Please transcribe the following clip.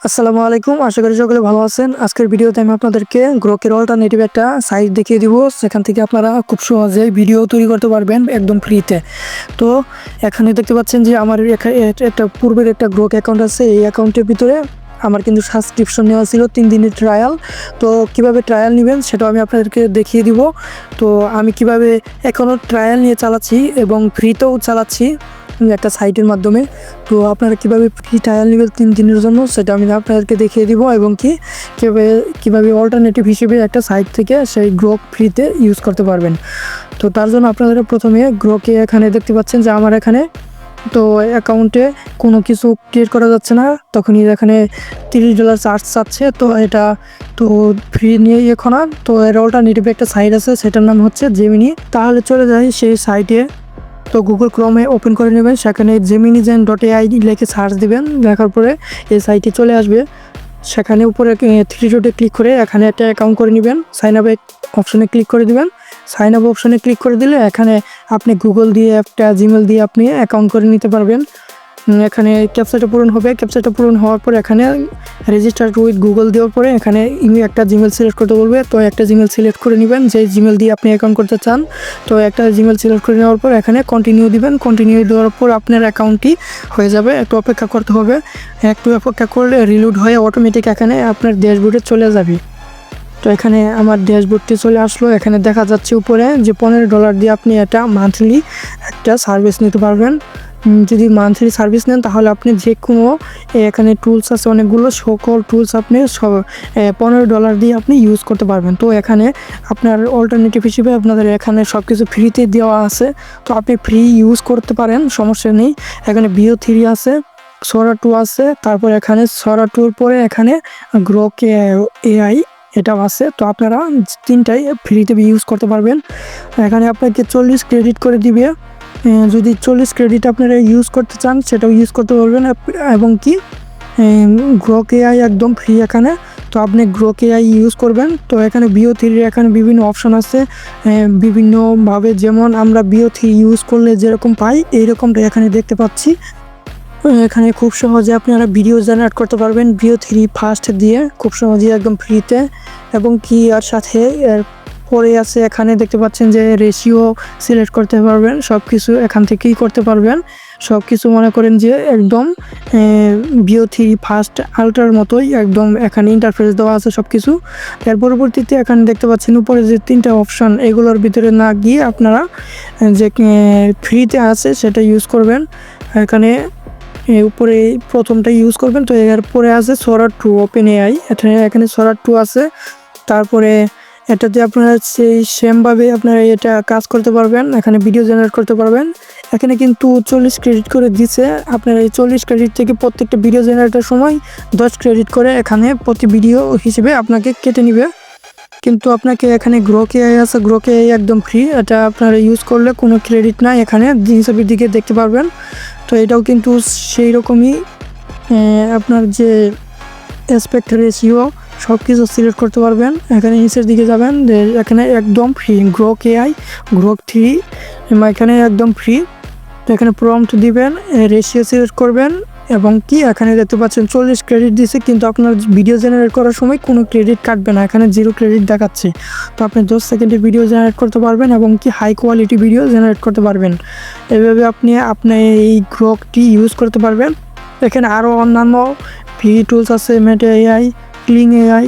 আসসালামু আলাইকুম, আশা করি সকলে ভালো আছেন। আজকের ভিডিওতে আমি আপনাদেরকে গ্রোকের অল্টারনেটিভ একটা সাইট দেখিয়ে দিব, সেখান থেকে আপনারা খুব সহজে ভিডিও তৈরি করতে পারবেন একদম ফ্রিতে। তো এখানে দেখতে পাচ্ছেন যে আমার একটা পূর্বের একটা গ্রোক অ্যাকাউন্ট আছে। এই অ্যাকাউন্টের ভিতরে আমার কিন্তু সাবস্ক্রিপশন নেওয়া ছিল 3 দিনের ট্রায়াল। তো কিভাবে ট্রায়াল নেবেন সেটাও আমি আপনাদেরকে দেখিয়ে দিব। তো আমি কিভাবে এখনও ট্রায়াল নিয়ে চালাচ্ছি এবং ফ্রিতেও চালাচ্ছি একটা সাইটের মাধ্যমে। তো আপনারা কীভাবে ফ্রি ট্রায়াল নেবেন 3 দিনের জন্য সেটা আমি আপনাদেরকে দেখিয়ে দিব, এবং কীভাবে অল্টারনেটিভ হিসেবে একটা সাইট থেকে সেই গ্রোক ফ্রিতে ইউজ করতে পারবেন। তো তার জন্য আপনারা প্রথমে গ্রোকে এখানে দেখতে পাচ্ছেন যে আমার এখানে তো অ্যাকাউন্টে কোনো কিছু ক্রিয়েট করা যাচ্ছে না, তখনই এখানে $30 চার্জ চাচ্ছে। তো এটা তো ফ্রি নিয়ে এখন তো এর অল্টারনেটিভ একটা সাইট আছে, সেটার নাম হচ্ছে জেমিনি। তাহলে চলে যাই সেই সাইটে। তো গুগল ক্রোমে ওপেন করে নেবেন, সেখানে geminigen.ai লিখে সার্চ দিবেন। দেখার পরে এই সাইটে চলে আসবে। সেখানে উপরে 3 ডটে ক্লিক করে এখানে একটা অ্যাকাউন্ট করে নেবেন। সাইন আপ অপশনে ক্লিক করে দিবেন। সাইন আপ অপশনে ক্লিক করে দিলে এখানে আপনি গুগল দিয়ে একটা জিমেল দিয়ে আপনি অ্যাকাউন্ট করে নিতে পারবেন। এখানে ক্যাপচাটা পূরণ হবে। ক্যাপচাটা পূরণ হওয়ার পর এখানে রেজিস্টার উইথ গুগল দেওয়ার পরে এখানে একটা জিমেল সিলেক্ট করতে বলবে। তো একটা জিমেল সিলেক্ট করে নেবেন, যে জিমেল দিয়ে আপনি অ্যাকাউন্ট করতে চান। তো একটা জিমেল সিলেক্ট করে নেওয়ার পর এখানে কন্টিনিউ দিবেন। কন্টিনিউ দেওয়ার পর আপনার অ্যাকাউন্টটি হয়ে যাবে। একটু অপেক্ষা করতে হবে। একটু অপেক্ষা করলে রিলোড হয়ে অটোমেটিক এখানে আপনার ড্যাশবোর্ডে চলে যাবে। তো এখানে আমার ড্যাশবোর্ডটি চলে আসলো। এখানে দেখা যাচ্ছে উপরে যে $15 দিয়ে আপনি এটা মান্থলি একটা সার্ভিস নিতে পারবেন। যদি মান্থলি সার্ভিস নেন তাহলে আপনি যে কোনো এখানে টুলস আছে অনেকগুলো, সকল টুলস আপনি $15 দিয়ে আপনি ইউজ করতে পারবেন। তো এখানে আপনার অল্টারনেটিভ হিসেবে আপনাদের এখানে সব কিছু ফ্রিতে দেওয়া আছে, তো আপনি ফ্রি ইউজ করতে পারেন, সমস্যা নেই। এখানে Veo3 আছে, Sora 2 আছে, তারপর এখানে Sora 2-র পরে এখানে গ্রোক AI এটাও আছে। তো আপনারা 3টাই ফ্রিতে ইউজ করতে পারবেন। এখানে আপনাকে 40 ক্রেডিট করে দিবে। যদি 40 ক্রেডিট আপনারা ইউজ করতে চান সেটাও ইউজ করতে পারবেন। এবং কি গ্রোক AI একদম ফ্রি এখানে। তো আপনি গ্রোক AI ইউজ করবেন। তো এখানে Veo3 এখানে বিভিন্ন অপশন আছে বিভিন্নভাবে, যেমন আমরা Veo3 ইউজ করলে যেরকম পাই এইরকমটা এখানে দেখতে পাচ্ছি। এখানে খুব সহজে আপনারা ভিডিও জেনারেট করতে পারবেন Veo3 ফার্স্ট দিয়ে, খুব সহজেই একদম ফ্রিতে। এবং কি আর সাথে পরে আছে এখানে দেখতে পাচ্ছেন যে রেশিও সিলেক্ট করতে পারবেন, সব কিছু এখান থেকেই করতে পারবেন। সব কিছু মনে করেন যে একদম Veo3 ফার্স্ট আল্ট্রার মতোই একদম এখানে ইন্টারফেস দেওয়া আছে সব কিছু। এর পরবর্তীতে এখানে দেখতে পাচ্ছেন উপরে যে 3টা অপশান, এগুলোর ভিতরে না গিয়ে আপনারা যে ফ্রিতে আছে সেটা ইউজ করবেন। এখানে উপরে প্রথমটা ইউজ করবেন। তো এরপরে আছে Sora 2 OpenAI, এখানে Sora 2 আছে। তারপরে এটাতে আপনারা সেই সেমভাবে আপনারা এটা কাজ করতে পারবেন, এখানে ভিডিও জেনারেট করতে পারবেন। এখানে কিন্তু 40 ক্রেডিট করে দিচ্ছে। আপনারা এই 40 ক্রেডিট থেকে প্রত্যেকটা ভিডিও জেনারেটের সময় 10 ক্রেডিট করে এখানে প্রতি ভিডিও হিসেবে আপনাকে কেটে নেবে। কিন্তু আপনাকে এখানে গ্রোক AI আছে, গ্রোক AI একদম ফ্রি। এটা আপনারা ইউজ করলে কোনো ক্রেডিট নাই, এখানে হিসাবের দিকে দেখতে পারবেন। তো এটাও কিন্তু সেই রকমই আপনার যে অ্যাসপেক্ট রেশিও সব কিছু সিলেক্ট করতে পারবেন। এখানে নিচের দিকে যাবেন, এখানে একদম ফ্রি গ্রোক AI গ্রোক 3 এখানে একদম ফ্রি। তো এখানে প্রম্পট দিবেন, রেশিও সিলেক্ট করবেন, এবং কি এখানে দেখতে পাচ্ছেন 40 ক্রেডিট দিচ্ছে, কিন্তু আপনার ভিডিও জেনারেট করার সময় কোনো ক্রেডিট কাটবে না, এখানে 0 ক্রেডিট দেখাচ্ছে। তো আপনি 10 সেকেন্ডে ভিডিও জেনারেট করতে পারবেন এবং কি হাই কোয়ালিটি ভিডিও জেনারেট করতে পারবেন। এভাবে আপনি এই গ্রোকটি ইউজ করতে পারবেন। এখানে আরও অন্যান্য ফ্রি টুলস আছে, মেটা AI, ক্লিং AI।